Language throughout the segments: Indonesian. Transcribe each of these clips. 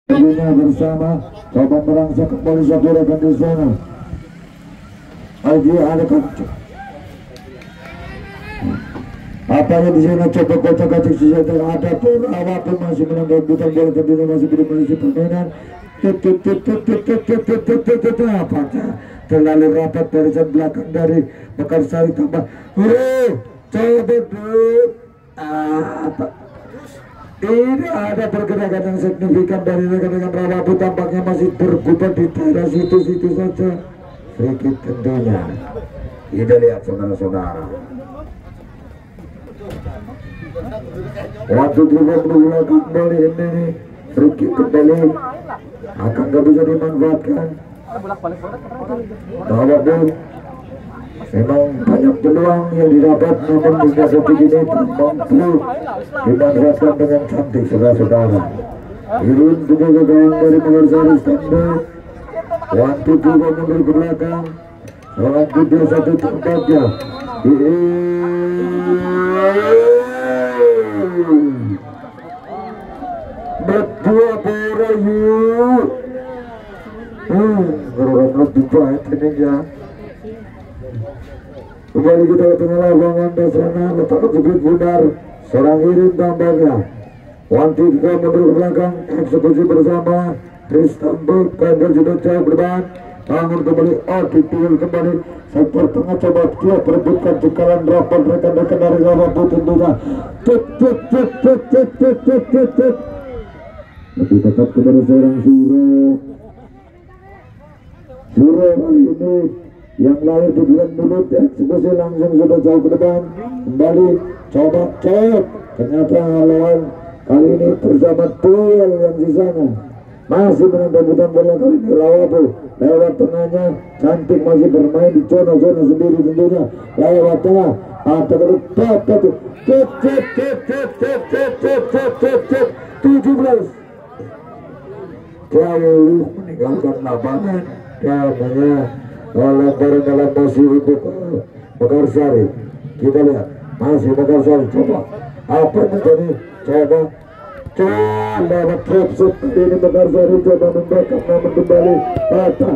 bersama coba merangsek kembali satu rekan di sana. Lagi ada kacau. Apanya di sana coba kocak-kacik sejahtera ada pun apapun masih menambah bukan bola tentunya masih belum mengisi permainan. Apakah terlalu rapat barisan belakang dari Mekarsari tambah coba apa tidak ada pergerakan yang signifikan dari rekan-rekan Rawabu, tampaknya masih berkutat di daerah situ-situ saja. Sedikit tentunya kita lihat saudara-saudara waktu juga menggunakan kembali ini sedikit kembali akan gak bisa dimanfaatkan. Rawabu memang banyak peluang yang didapat, namun hingga detik ini mampu dimanfaatkan dengan cantik saudara-saudara. Irun juga gawang dari Mekarsari standby. Wantu juga mundur ke belakang. Wantu 2-1 tempatnya. Berdua Borayu. Gerokan lebih baik ini ya. Kembali kita ke tengah lapangan dasarnya letak sebut benar serang Irin tambahnya. Wanti juga mundur ke belakang, eksekusi bersama Tristan Bukandar juga jauh berban. Bangun kembali, dipilih kembali sektor tengah, coba dia perebutkan cekalan rapat rekan-rekan dari Rawabu tentunya. Lebih tetap kepada seorang Suro kali ini yang lahir di bulan mulut, eksekusi langsung sudah jauh ke depan. Kembali coba cek, ternyata lawan kali ini bersama Tuel yang di sana masih menambahkan bola. Kali ini Rawabu lewat tengahnya cantik, masih bermain di zona-zona sendiri tentunya. Lewat tengah ada dapat 17 jauh meninggalkan lapangan namanya lemparan dalam masih untuk Mekarsari. Kita lihat masih Mekarsari coba apa menjadi coba lewat trap shot ini Mekarsari coba membackup, namun kembali patah.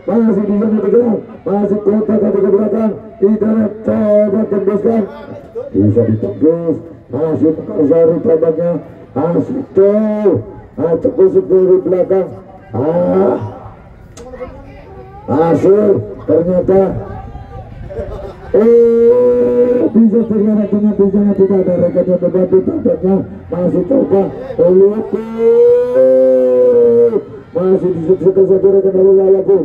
Masih di sana bergerak, masih kotak ke belakang, tidak coba tembuskan, bisa ditembus. Masih Mekarsari tampaknya masih jauh, kusut dari belakang. Masih ternyata bisa terlihat dengan di sana tidak ada rekan yang membantu, tampaknya masih coba masih disebutkan satu rekan dari Rawabu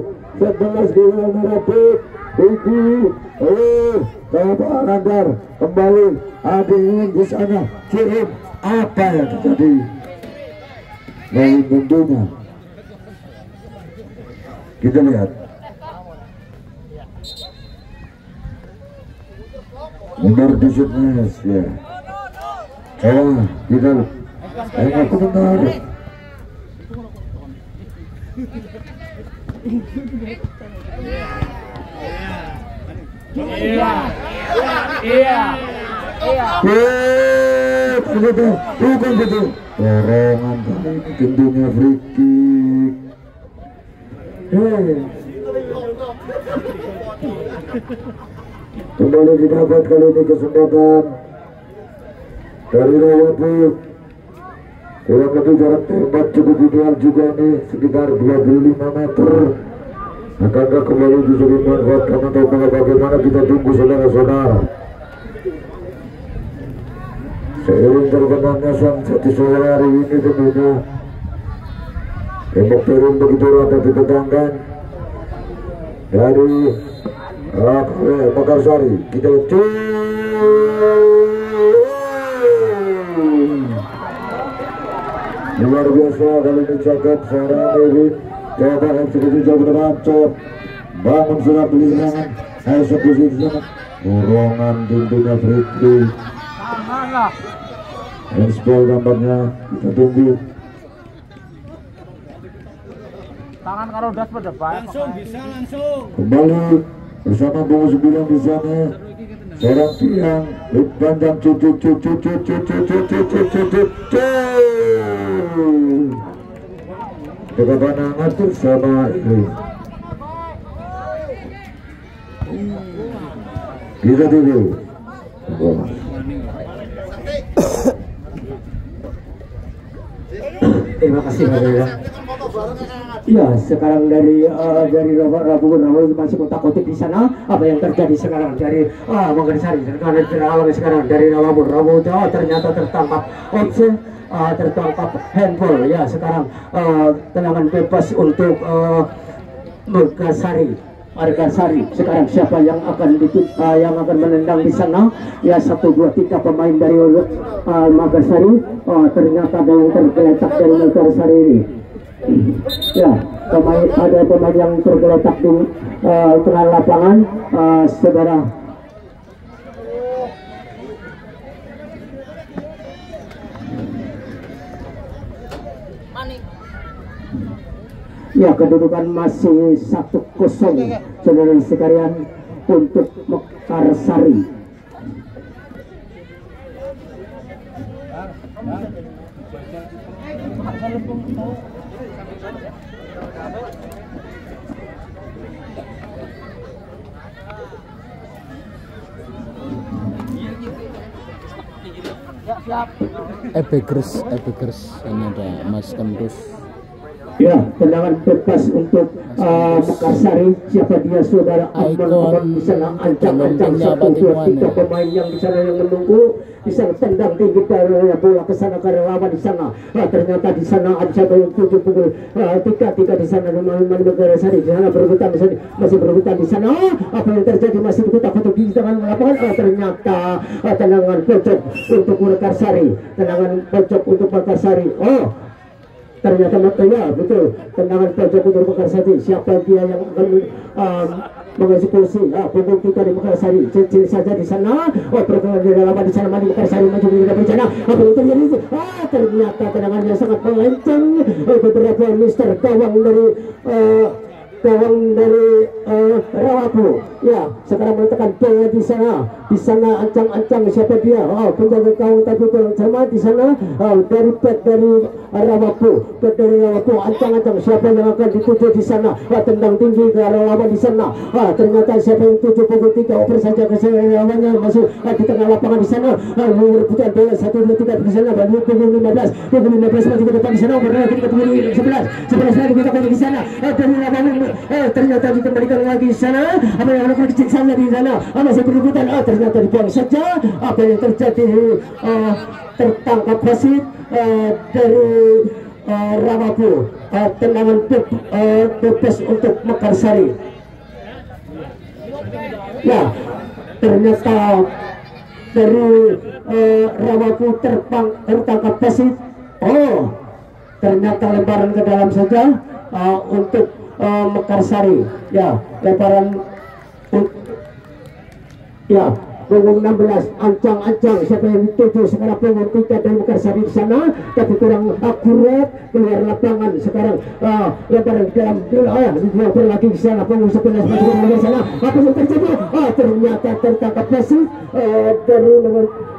11 di dalam rapid Iki coba Anandar kembali ingin di sana kirim apa yang terjadi dari tentunya. Kita lihat nomor 17 ya. Coba kita tengok benar. Bukan betul. Dorongan kali ini tentunya free kick. Kembali didapat kali ini kesempatan dari Rawabu. Kurang lebih jarak tembak cukup ideal juga nih, sekitar 25 meter. Akankah kembali bisa dimanfaatkan atau bagaimana, kita tunggu saudara-saudara. Seiring terbenamnya sunset di sore hari ini tentunya tembok turun begitu rata ditegangkan dari Mekarsari. Kita luar biasa kali ini cakap seorang David. Coba eksekusi jauh ke depan, bangun sudah beli serangan, eksekusi di sana, dorongan tentunya free. Handball tampaknya, kita tunggu. Tangan karo das pada baik. Langsung bisa langsung. Kembali bersama Bung 9 di sana. Serang tiang panjang cucu bagaimana ngatur sama ini kita dulu. Terima kasih Pak. Ya, sekarang dari Rabu masih kotak-kotik di sana. Apa yang terjadi sekarang dari Manggarsari sekarang dari Rabu ternyata tertangkap opsi, tertangkap handball. Ya, sekarang tendangan bebas untuk Margasari. Sekarang siapa yang akan menendang di sana? Ya, 1, 2, 3 pemain dari Margasari. Ternyata ada yang tergeletak dari Margasari ini. Ya, ada pemain yang tergeletak di tengah lapangan, saudara. Ya, kedudukan masih 1-0 saudara sekalian untuk Mekarsari. Epikers ini ada Mas Kendus. Ya, tendangan bebas untuk Mekarsari. Siapa dia saudara? Aman di sana, ancang-ancang 1, 2, 3 pemain yang di sana yang menunggu. Di sana tendang tinggi dari bola ke sana ke lawan di sana. Ternyata di sana ada yang 7 pukul 3 di sana Mekarsari di sana berebutan di sana, masih berebutan di sana. Apa yang terjadi masih dikutak-kutuk di tengah lapangan. Ternyata tendangan pojok untuk Mekarsari. Tendangan pojok untuk Mekarsari. Ternyata ya betul, tendangan pojok untuk Mekarsari. Siapa dia yang akan mengeksekusi punggung kita di Mekarsari? Kecil saja di sana. Perkembangan di dalam di sana maju Mekarsari maju di dalam sana. Apa yang terjadi? Ternyata tendangannya sangat melenceng. Beberapa mister gawang dari Rawapu. Ya, sekarang meletakkan bola di sana. Di sana ancang-ancang siapa dia? Penjaga gawang tadi kurang sama di sana. Dari Rawapu, ancang-ancang siapa yang akan dituju di sana? Tendang tinggi ke arah lawan di sana. Ternyata siapa yang 7-3 oper saja ke lawannya masuk di tengah lapangan di sana. Merebutkan bola 1, 2, 3 di sana. Baru pukul 15 masih ke depan di sana. Berada ketika 11 lagi kita di sana. Dari lapangan ternyata dikembalikan lagi di sana. Apa yang anak kecil sana di sana masih berebutan. Ternyata dibuang saja. Apa yang terjadi? Tertangkap wasit dari Rawapu. Tendangan bebas untuk Mekarsari. Ya, ternyata dari Rawapu tertangkap wasit. Ternyata lemparan ke dalam saja untuk Mekarsari. Ya, lemparan ya, punggung 16 ancang-ancang siapa yang dituju sekarang punggung 3 dari Mekarsari di sana, tapi kurang akurat keluar lapangan. Sekarang lemparan ke dalam dua lagi di sana punggung 11 masuk ke sana. Apa yang terjadi? Ternyata tertangkap wasit dari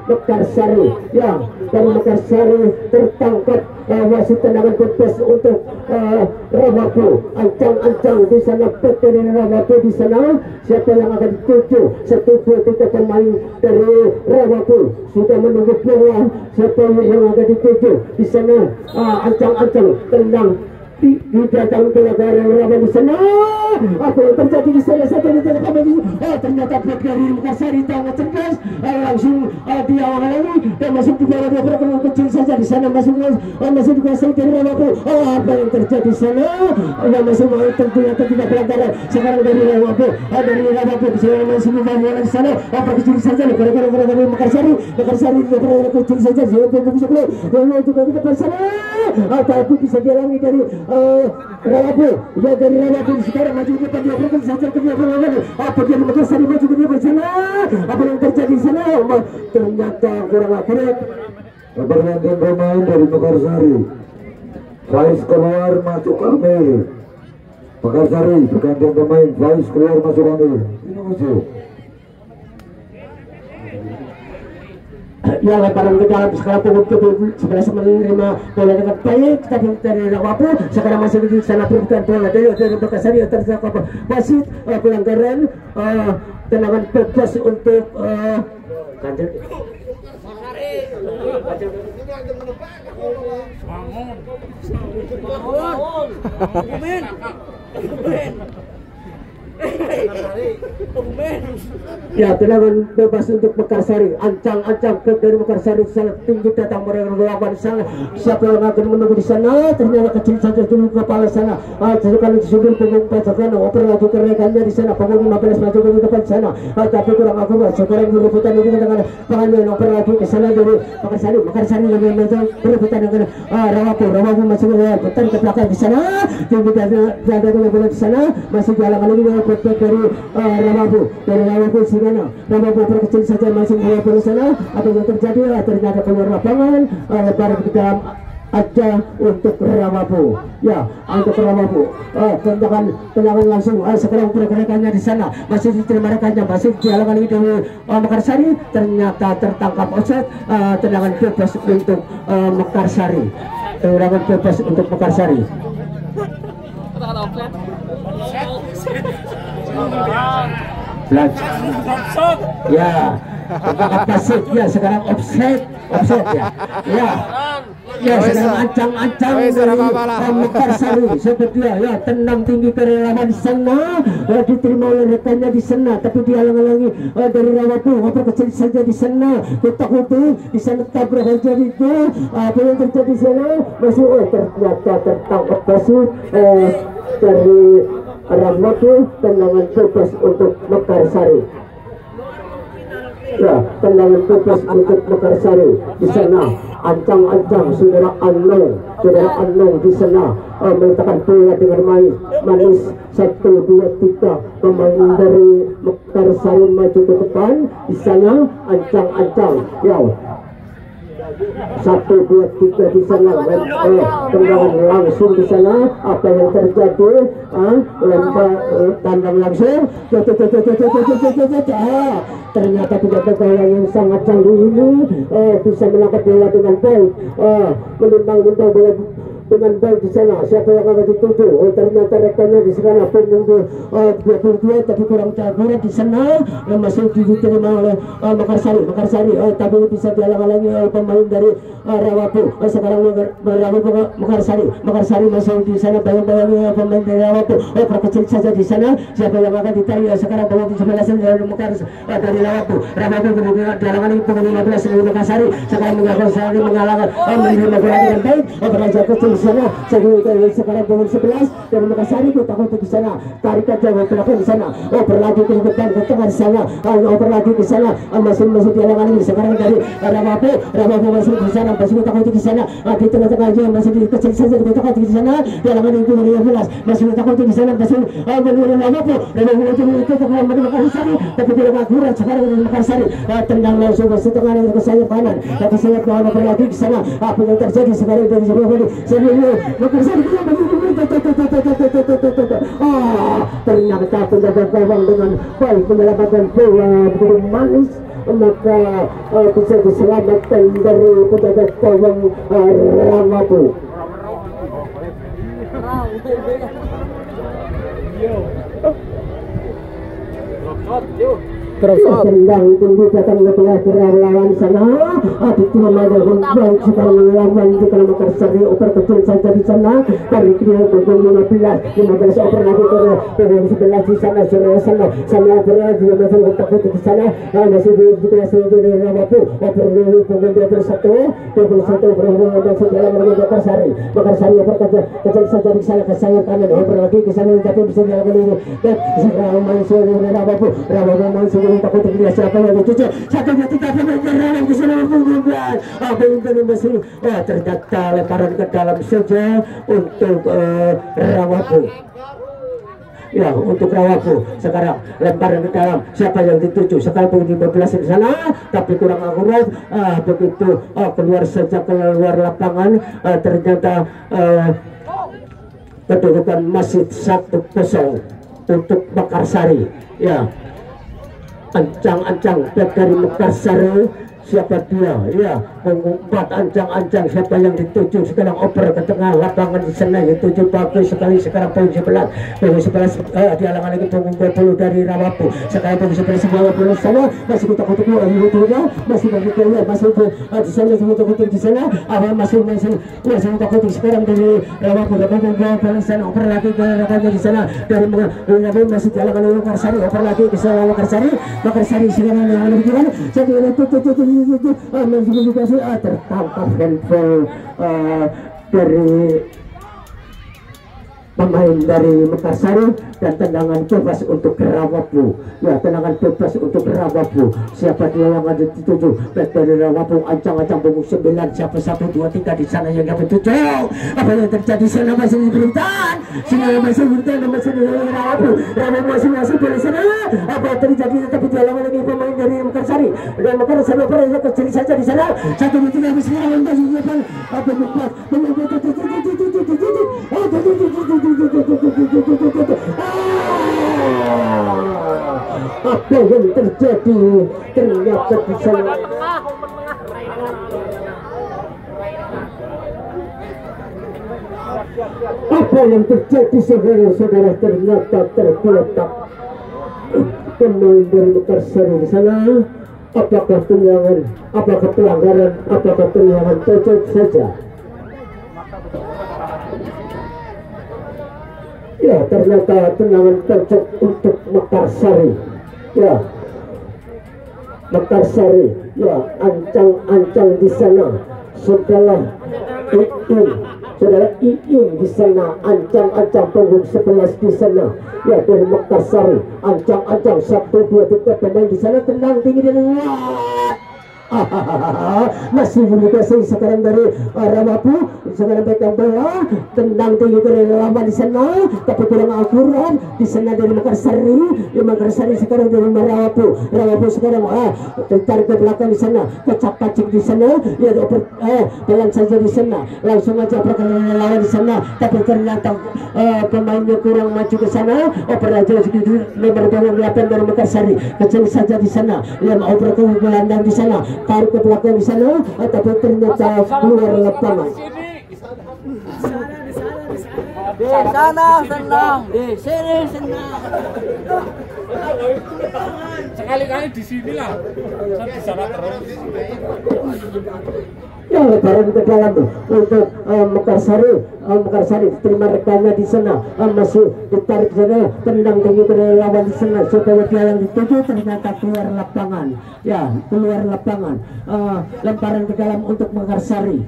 Mekarsari. Ya, dari Mekarsari tertangkap wasit tendangan bebas untuk Rawapu. Ancang-ancang di sana dari Rawapu di sana. Siapa yang akan dituju? 1, 2, 3 pemain dari Rawapu sudah menunggu bola. Siapa yang akan dituju di sana? Ancang-ancang tendang di datang ke lawan di sana. Apa yang terjadi di sana? Ternyata blok dari Mekarsari sangat cerdas, langsung dia lagi dan masuk di bawah beberapa kecil saja di sana masih dikuasai dari Rawapu. Apa yang terjadi di sana? Masih ternyata tidak pelanggaran. Sekarang dari Rawapu di sana masih membawa di sana. Apa kecil saja gara-gara dari Mekarsari beberapa kecil saja. Siapa yang bisa juga kita sana. Tapi bisa dialami dari Rawapu. Ya, dari Rawapu sekarang maju ke depan, dia saja ke belakang. Apa dia Mekarsari maju ke depan sana? Apa yang terjadi di sana? Ternyata kurang akurat. Pergantian pemain dari Mekarsari. Faiz keluar masuk Amir. Mekarsari pergantian pemain. Faiz keluar masuk Amir. Ini musuh. dia lemparan ke dalam sekarang punggung ke sebelah menerima bola dengan baik tapi dari Rawapu sekarang masih di sana perebutan bola dari Makassari terjangkau wasit pelanggaran tendangan bebas untuk Kanjeng ya, tendangan bebas untuk Mekarsari. Ancang-ancang dari Mekarsari sangat tinggi datang melawan sana. Siapa yang akan menunggu di sana? Ternyata kecil saja dulu kepala sana. Sekali disudul punggung pasukan oper lagi kenaikannya di sana. Punggung 15 maju ke depan sana. Tapi kurang akurat. Sekarang berebutan dengan tangannya oper lagi ke sana dari Mekarsari. Mekarsari yang berebutan dengan Rawapu masih berputar ke belakang di sana. Tinggi ada bola di sana. Masih jalan lagi dengan dari Rawapu Sirena. Rawapu perkecil saja masih di sana. Apa yang terjadi? Ternyata keluar lapangan lebar ke dalam aja untuk Rawapu. Ya, untuk Rawapu. Tendangan langsung. Sekarang pergerakannya di sana masih diterima rekannya, masih dihalangan ini dari Mekarsari. Ternyata tertangkap offside. Tendangan bebas untuk Mekarsari. Tendangan bebas untuk Mekarsari. Ya, pasif ya sekarang offset ya. Ya, sekarang ancang-ancang dari Mekarsari seperti ya tendang tinggi ke lawan sana, diterima oleh rekannya di sana, tapi dihalang-halangi dari Rawapu. Apa kecil saja di sana, ditakuti di sana tabrak saja itu. Apa yang terjadi di sana masih ternyata tertangkap pasif dari Rawapu. Tendangan bebas untuk Mekarsari. Ya, tendangan bebas untuk Mekarsari di sana. Ancang-ancang saudara Anong di sana meletakkan bola dengan manis 1, 2, 3 pemain dari Mekarsari maju ke depan di sana. Ancang-ancang ya 1, 2, 3 di sana. Tendangan langsung di sana. Apa yang terjadi? Lempar tandang langsung. Ternyata tidak bola yang sangat canggih ini bisa menangkap bola dengan baik, menimbang-nimbang bola dengan baik di sana. Siapa yang akan dituju? Ternyata rekannya di sana punggung 22 tapi kurang akurat di sana. Masih diterima oleh Mekarsari tapi bisa dihalang-halangi oleh pemain dari Rawapu. Sekarang Rawapu Mekarsari masih di sana bayang-bayang pemain dari Rawapu. Perkecil saja di sana. Siapa yang akan ditarik sekarang bola di sebelah dari dari Rawapu dihalang-halangi pemain 15 dari Mekarsari. Sekarang Mekarsari mengalahkan menerima bola dengan baik. Beraja kecil di sana. Sekarang pemain 11 dari Mekarsari kita untuk di sana. Tarikan jauh belakang di sana. Berlaju ke depan ke tengah di sana. Berlaju di sana. Masih dihalang-halangi sekarang dari Rawapu masih di sana. Masih kita untuk di sana. Di tengah-tengah aja masih di kecil saja kita untuk di sana. Dihalang-halangi itu dari 15. Masih kita untuk di sana. Masih menurun Rawapu. Itu dari Mekarsari tapi tidak akurat sekarang dari Mekarsari. Tendang langsung ke setengah ke sayap kanan. Ke sayap kanan berlaju di sana. Apa yang terjadi sekarang dari sebelah kiri? Mekarsari ternyata penjaga gawang dengan baik menyelamatkan bola begitu manis, maka bisa diselamatkan dari penjaga gawang Rawapu. Tendang tinggi datang ke tengah lawan sana. Diterima dengan baik sekarang lawan di dalam Mekarsari. Oper kecil saja di sana. Dari kiri punggung 15 oper lagi ke 11 di sana. Sana berada di masing takut di sana. Masih di kelas dari Rawapu. Oper punggung 21 berhubungan dengan dalam Mekarsari. Mekarsari oper kecil saja di sana ke sayap kanan. Oper lagi ke sana tapi bisa dilakukan ini. Sekarang masih dari Rawapu masih takut dia siapa yang dituju. Satu ketika pemain di sana menggugah. Apa yang masih ternyata lemparan ke dalam saja untuk Rawapu. Ya, untuk Rawapu sekarang lemparan ke dalam. Siapa yang dituju? Sekarang punggung 15 di sana tapi kurang akurat. Begitu keluar saja keluar lapangan. Ternyata kedudukan masih 1-0 untuk Mekarsari. Ya, ancang-ancang dari Mekarsari siapa dia? Ya, mengumpat ancang-ancang siapa yang dituju sekarang, oper ke tengah lapangan di sana, dituju bagus sekali sekarang poin 11 dihalangan lagi punggung 20 dari Rawapu. Sekarang poin 11 semua bola sana masih kutuk-kutuk masih begitu masih di sana kutuk-kutuk di sana masih kutuk-kutuk sekarang dari Rawapu. Bola sana oper lagi ke rekannya di sana dari masih dihalangan oleh Makarsari, oper lagi ke sana Makarsari sekarang yang lebih gimana jadi tertangkap handball dari pemain dari Makassar dan tendangan bebas untuk Rawapu. Ya, tendangan bebas untuk Rawapu. Siapa dia yang ada dituju? Back dari Rawapu, ancang-ancang punggung 9. Siapa 1, 2, 3 di sana yang dapat 7? Apa yang terjadi sana masih diberikan? Sana masih diberikan dan masih diberikan Rawapu. Rawapu masih dari sana. Apa yang terjadi? Tapi dihalangi lagi pemain dari Makassari. Dan Makassari operasi kecil saja di sana. 1, 2, 3 masih lawan masih depan. Apa buat? Apa yang terjadi? Ternyata di sana apa yang terjadi saudara-saudara, ternyata tergeletak pemain dari Makassar di sana. Apakah tendangan, apakah pelanggaran, apakah tendangan pojok saja? Ya, ternyata tendangan pojok untuk Makarsari. Ya, Makarsari. Ya, ancang-ancang di sana. Saudara Iin di sana, ancang-ancang punggung 11 di sana. Ya, dari Makarsari, ancang-ancang 1, 2, 3 pemain di sana, tendang tinggi dan masih dikasih sekarang dari Rawapu. Sekarang pegang bola, tendang tinggi dari lama di sana, tapi kurang akurat di sana dari Makarsari. Di Makarsari sekarang dari Rawapu sekarang tertarik ke belakang di sana, kacak-kacik di sana. Ya, pelan saja di sana, langsung aja perkembangan lawan di sana, tapi ternyata pemainnya kurang maju ke sana. Oper aja sedikit nomor 8 dari Makarsari, kecil saja di sana. Yang oper ke gelandang di sana, tarik ke belakang di sana, tapi ternyata keluar lapangan. Di sana senang, di sini senang. Sekali-kali di sini lah, di sana terus. Ya, lebaran ke dalam untuk Makarsari terima rekannya di sana, masih ditarik sana, tendang tinggi ke lawan di sana supaya dia yang dituju, ternyata keluar lapangan. Ya, keluar lapangan. Lemparan ke dalam untuk Makarsari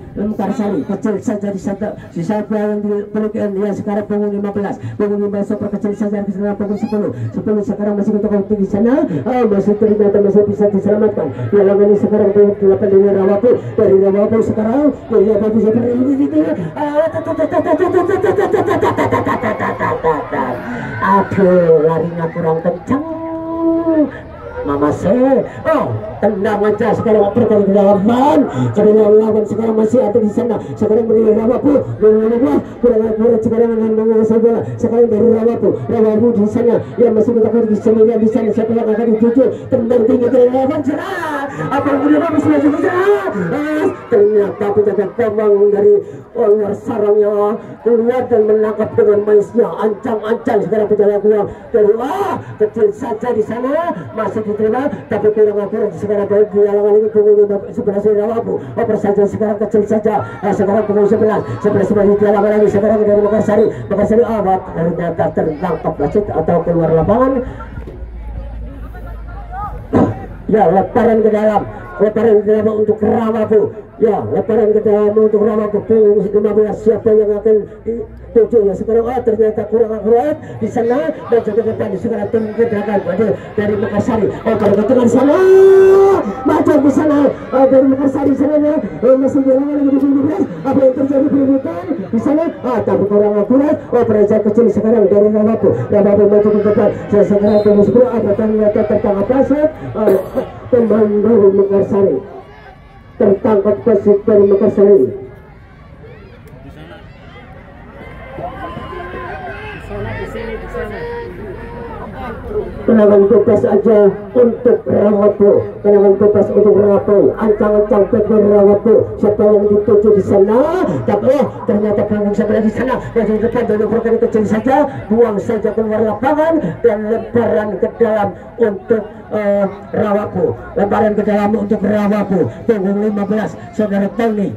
kecil saja di sana. Si siapa yang diberikan dia sekarang punggung 15 super kecil saja di sana, punggung 10 sekarang masih kita di sana. Masih ternyata masih bisa diselamatkan. Ya, lawan ini sekarang punggung 8 dari Rawapu sekarang. Ya, bisa aduh, larinya kurang kencang. Mama tendang aja sekarang perkali ke lawan sekarang masih ada di sana. Sekarang dari Rawapu kurang akurat sekarang dengan menguasai bola. Sekarang dari Rawapu di sana, ya masih bertakar di sana, di sana siapa yang akan dituju, tendang tinggi dari lawan cerah. Apa yang boleh bagus lagi cerah? Ternyata penjaga gawang dari luar sarangnya keluar dan menangkap dengan maisnya, ancang-ancang sekarang penjaga gawang dari kecil saja di sana, masih diterima tapi kurang akurat. Sekarang dihalangan lagi punggung 11 Rawapu. Oper saja sekarang kecil saja. Sekarang punggung 11 masih dihalangan lagi sekarang dari Makarsari ternyata tertangkap wasit atau keluar lapangan. Ya, lemparan ke dalam untuk Rawapu. Ya, lemparan ke dalam untuk Rawapu punggung 15. Siapa yang akan dituju? Ya, sekarang ternyata kurang akurat di sana dan juga depan sekarang tinggi dari Makassari. Pada ketengan sana macam di sana dari Makassari sana masih jalan lagi di 15. Apa yang terjadi perebutan di sana? Tapi kurang akurat. Perasa kecil sekarang dari Rawapu maju ke depan. Sekarang punggung 10 ternyata tertangkap wasit pemain dari Makassari. Tertangkap wasit dari Makassari. tendangan bebas aja untuk Rawapo, tendangan bebas untuk Rawapo, ancang-ancang dari Rawapo, siapa yang dituju di sana? Tapi ternyata panggung sebelah di sana, dari depan dari program kecil saja, buang saja keluar lapangan dan lemparan ke dalam untuk Rawapo, lemparan ke dalam untuk Rawapo, punggung 15, saudara Tony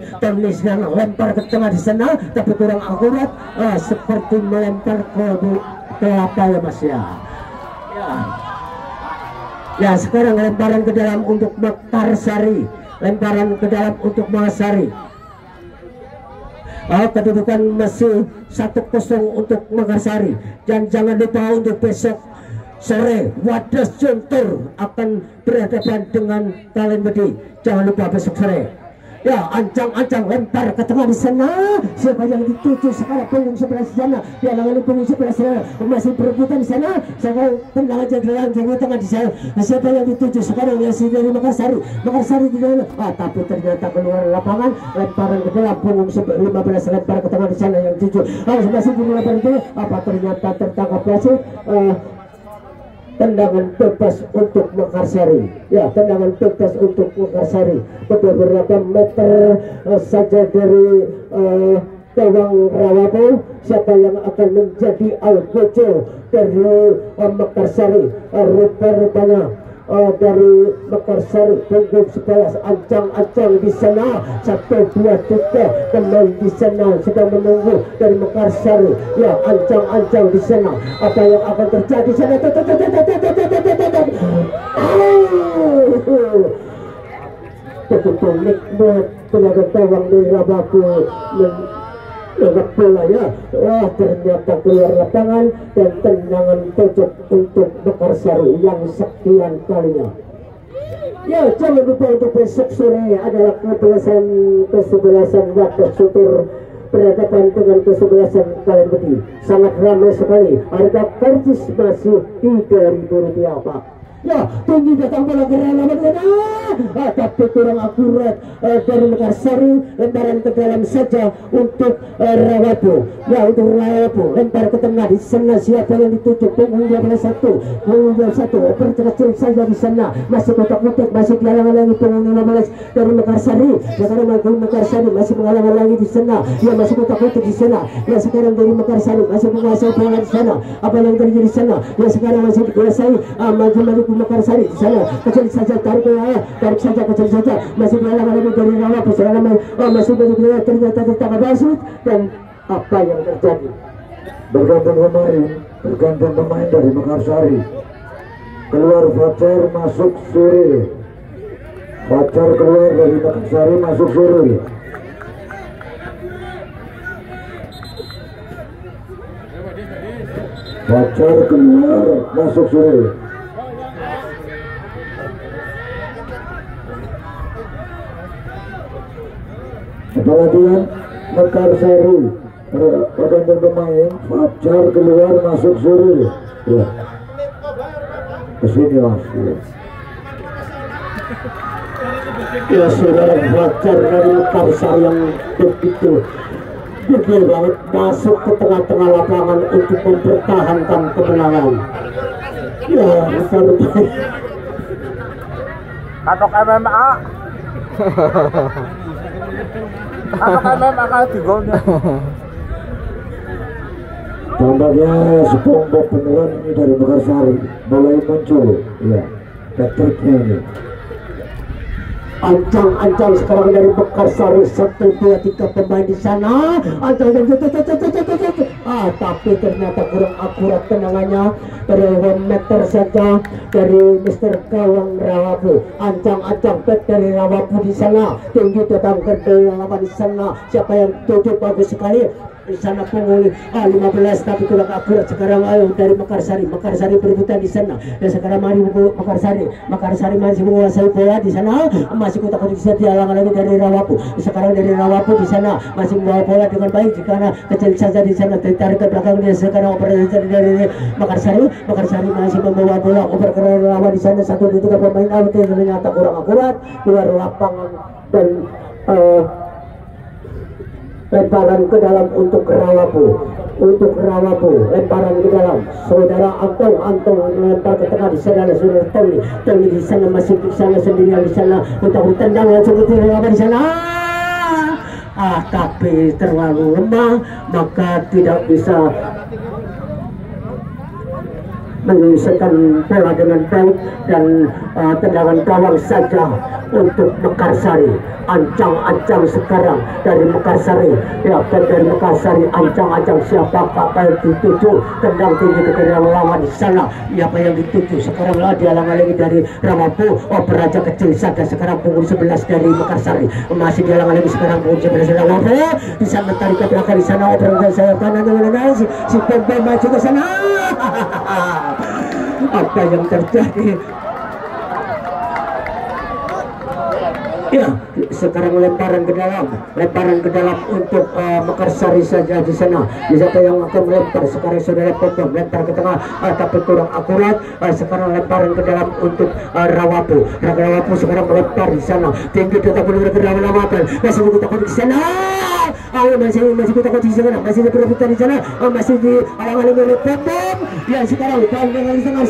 sekarang lempar ke tengah di sana, tapi kurang akurat, seperti melempar ke apa ya Mas ya. Ya sekarang lemparan ke dalam untuk Mekarsari, lemparan ke dalam untuk Mekarsari. Kedudukan masih 1-0 untuk Mekarsari, dan jangan lupa untuk besok sore Wadas Jontor akan berhadapan dengan Kalenbedi. Jangan lupa besok sore. Ya, ancang-ancang lempar ke tengah di sana. Siapa yang dituju sekarang punggung sebelah sana? Dia langgan punggung sebelah sana. Masih berebutan di sana. Sekarang tendangan jalan di tengah di sana. Siapa yang dituju sekarang? Masih dari Mekarsari. Mekarsari di dalam. Tapi ternyata keluar lapangan. Lemparan ke dalam punggung 15, lempar ke tengah di sana yang tuju. Masih di lapangan itu. Apa ternyata tertangkap wasit? Tendangan bebas untuk Mekarsari. Ya, tendangan bebas untuk Mekarsari. Beberapa meter saja dari gawang Rawapo. Siapa yang akan menjadi algojo dari Mekarsari? Rupa-rupanya dari Mekarsari punggung 11, ancang-ancang di sana 1-2-3 pemain di sana sedang menunggu dari Mekarsari. Ya, ancang-ancang di sana. Apa yang akan terjadi di sana? Begitu nikmat tenaga gawang dari Rawapo menangkap bola ya. Ternyata keluar lapangan dan tendangan pojok untuk Mekarsari yang sekian kalinya. Ya, jangan lupa untuk besok sore adalah kesebelasan Wadas Jontor berhadapan dengan kesebelasan Kalenbedi. Sangat ramai sekali. Harga karcis masih Rp3.000 Pak. Ya, tinggi datang bola ke relawan tapi kurang akurat dari Mekarsari. Lemparan ke dalam saja untuk Rawapo. Ya, untuk Rawapo lempar ke tengah di sana. Siapa yang dituju? Punggung 21 perkecil saja di sana. Masih kotak-kotak, masih dihalang-halangi punggung 15 dari Mekarsari. Sekarang Mekarsari masih menghalang-halangi di sana. Ya, masih kotak-kotak di sana. Ya, sekarang dari Mekarsari masih menguasai bola di sana. Apa yang terjadi di sana? Ya, sekarang masih dikuasai maju-maju Mekarsari di sana. Kecil saja, tarik saja, kecil saja. Masih dihalang-halangi dari Rawapo. Masih berbeda, ternyata tertangkap wasit. Dan apa yang terjadi? Bergantung pemain dari Mekarsari. Keluar Fajar, masuk Suril. Fajar keluar dari Mekarsari, masuk Suril. Fajar keluar, masuk Suril. Perhatian Mekarsari pergantian pemain. Fajar keluar, masuk Suril. Ya, kesini Mas. Ya, saudara, Fajar dari Mekarsari yang begitu gede banget masuk ke tengah-tengah lapangan untuk mempertahankan kemenangan. Ya, rupanya Katok MMA. Katok MMA kalau di golnya. Tampaknya sekelompok penyerang ini dari Mekarsari mulai muncul. Ya, triknya ini. Ancang-ancang sekarang dari Mekarsari. 1, 2, 3 pemain di sana. Ancang, tapi ternyata kurang akurat tendangannya. Dari 1 meter saja dari Mr. Gawang Rawapo. Ancang-ancang dari Rawapo di sana. Tinggi datang ke lawan di sana. Siapa yang tutup bagus sekali di sana punggung 15, tapi kurang akurat sekarang. Dari Mekarsari berebutan di sana. Dan sekarang mari Mekarsari masih menguasai bola di sana. Masih kotak-kotak bisa dihalang-halangi dari Rawapo. Sekarang dari Rawapo di sana masih membawa bola dengan baik. Karena kecil saja di sana ditarik ke belakang. Dia sekarang operasi dari Mekarsari masih membawa bola oper ke lawan di sana. 1, 2, 3 pemain out ternyata kurang akurat keluar lapangan dan lemparan ke dalam untuk Rawapu, lemparan ke dalam saudara Antong lempar ke tengah di sana, saudara Tony di sana masih di sana sendirian di sana untuk bertendang langsung ke di sana. Tapi terlalu lemah, maka tidak bisa menyelesaikan bola dengan baik dan tendangan gawang saja untuk Mekarsari. Ancang-ancang sekarang dari Mekarsari, ya, dari Mekarsari ancang-ancang siapakah yang dituju, tendang tinggi ke dalam lawan di sana, siapa yang dituju sekarang lah dihalang-halangi dari Rawapu. Peraja kecil saja sekarang punggung 11 dari Mekarsari, masih dihalang-halangi sekarang punggung 11 dari Rawapu. Di sana tarik ke belakang di sana, peraja saya kanan si Pembe maju ke sana. Apa yang terjadi? Ya, sekarang lemparan ke dalam untuk Mekarsari saja di sana. Siapa yang akan melempar sekarang saudara Pembe melempar ke tengah, tapi kurang akurat. Sekarang lemparan ke dalam untuk Rawapu sekarang melempar di sana tinggi tetap benar-benar berlawanan. Masih takut di sana. Masih takut di sana, masih berebutan di sana, masih di halang-halangi oleh Pembe. Ya, sekarang di tengah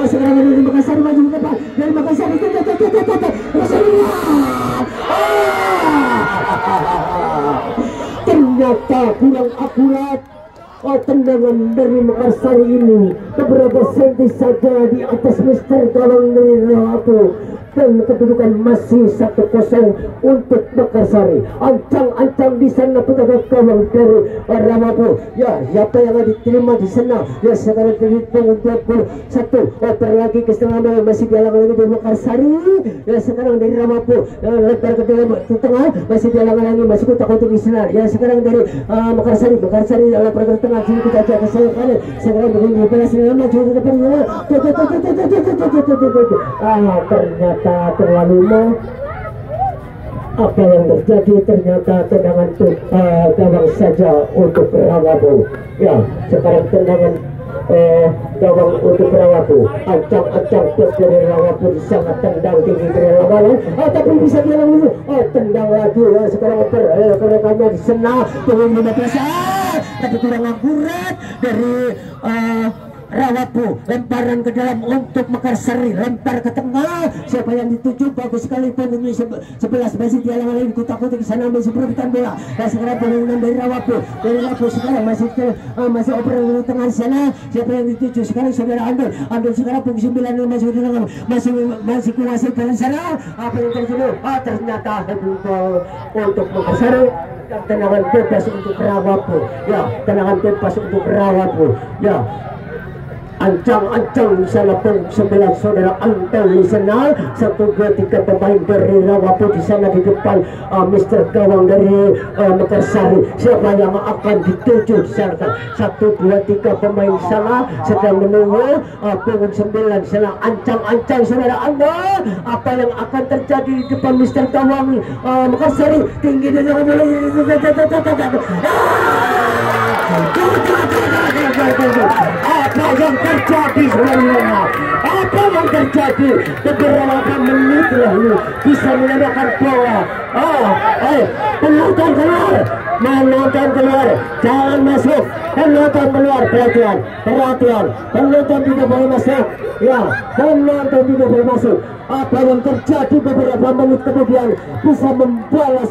sekarang dari Mekarsari maju ke depan, dari Mekarsari ternyata kurang akurat. Tendangan dari Mekarsari ini beberapa senti saja di atas mister gawang dari Rawapu, dan kedudukan masih 1-0 untuk Mekarsari. Ancang-ancang di sana penjaga gawang dari Rawapu. Ya, siapa yang diterima di sana? Ya, sekarang dari punggung 21. Terlagi ke setengah malam masih dihalang-halangi dari Mekarsari. Ya, sekarang dari Rawapu lebar ke dalam ke tengah, masih dihalang-halangi, masih takut di sana. Ya, sekarang dari Mekarsari lebar ke tengah, sini kita ajak ke sebelah kanan. Sekarang begini belas maju ke depan. Ternyata terlalu lemah. Apa yang terjadi? Ternyata tendangan gawang saja untuk Rawapu. Ya, sekarang tendangan gawang untuk Rawapu. Ancang-ancang dari Rawapu di sana, tendang tinggi dari lawan. Tapi bisa dihalang dulu. Tendang lagi. Sekarang kerekannya di sana turun 15. Tapi kurang akurat dari Rawapu. Lemparan ke dalam untuk Mekarsari, lempar ke tengah. Siapa yang dituju? Bagus sekali punggung 11 masih dihalang-halangi, kutak-kutik di sana, masih perebutan bola. Dan sekarang punggung dari Rawapu. Sekarang masih operan di tengah di sana. Siapa yang dituju? Sekarang saudara Andul sekarang punggung 9 masih di tengah, masih kuasai bola di sana. Apa yang terjadi? Ternyata untuk Mekarsari. Tendangan bebas untuk Rawapu. Ya, tendangan bebas untuk Rawapu. Ya, ancang-ancang di sana pun 9 saudara Antong di sana. 1, 2, 3 pemain dari Rawapu di sana di depan mister gawang dari Mekarsari. Siapa yang akan dituju di sana? 1, 2, 3 pemain di sana sedang menunggu punggung 9 di sana. Ancang-ancang saudara Antong. Apa yang akan terjadi di depan mister gawang Mekarsari? Tinggi dari apa yang terjadi sebenarnya? Apa yang terjadi? Beberapa menit lalu bisa menembakkan bola. Penonton keluar, jangan masuk. Penonton keluar, perhatian. Penonton tidak boleh masuk. Ya, penonton tidak boleh masuk. Apa yang terjadi beberapa menit kemudian bisa membalas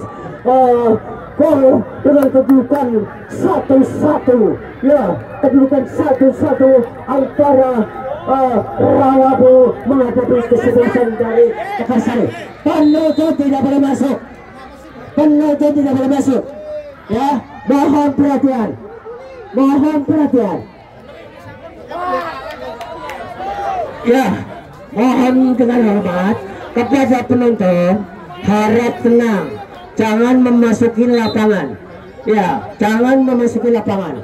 gol dengan kedudukan 1-1. Ya, kedudukan 1-1 antara Rawapu menghadapi kesebelasan dari Mekarsari. Penonton tidak boleh masuk. Ya, mohon perhatian. Ya, mohon dengan hormat kepada penonton, harap tenang. Jangan memasuki lapangan. Ya, jangan memasuki lapangan.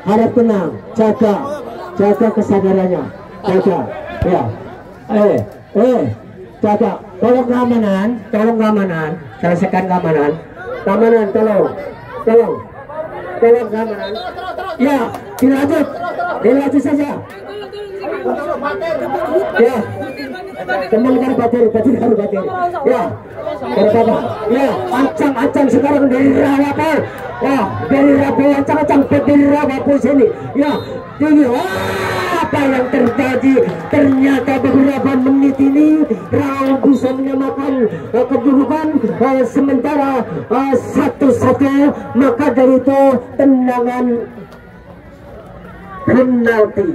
Harap tenang, jaga kesadarannya. Jaga. Ya. Jaga. Tolong keamanan. Selesaikan keamanan. Tolong keamanan. Ya, dilanjut saja. Ya. kembalikan batin ya berbeda ya ancang sekarang dari Rawapo ya dari Rawapo ancang dari Rawapo sini ya tinggi. Apa yang terjadi? Ternyata beberapa menit ini Raul bisa menyamakan kedudukan sementara 1-1, maka dari itu tendangan penalti.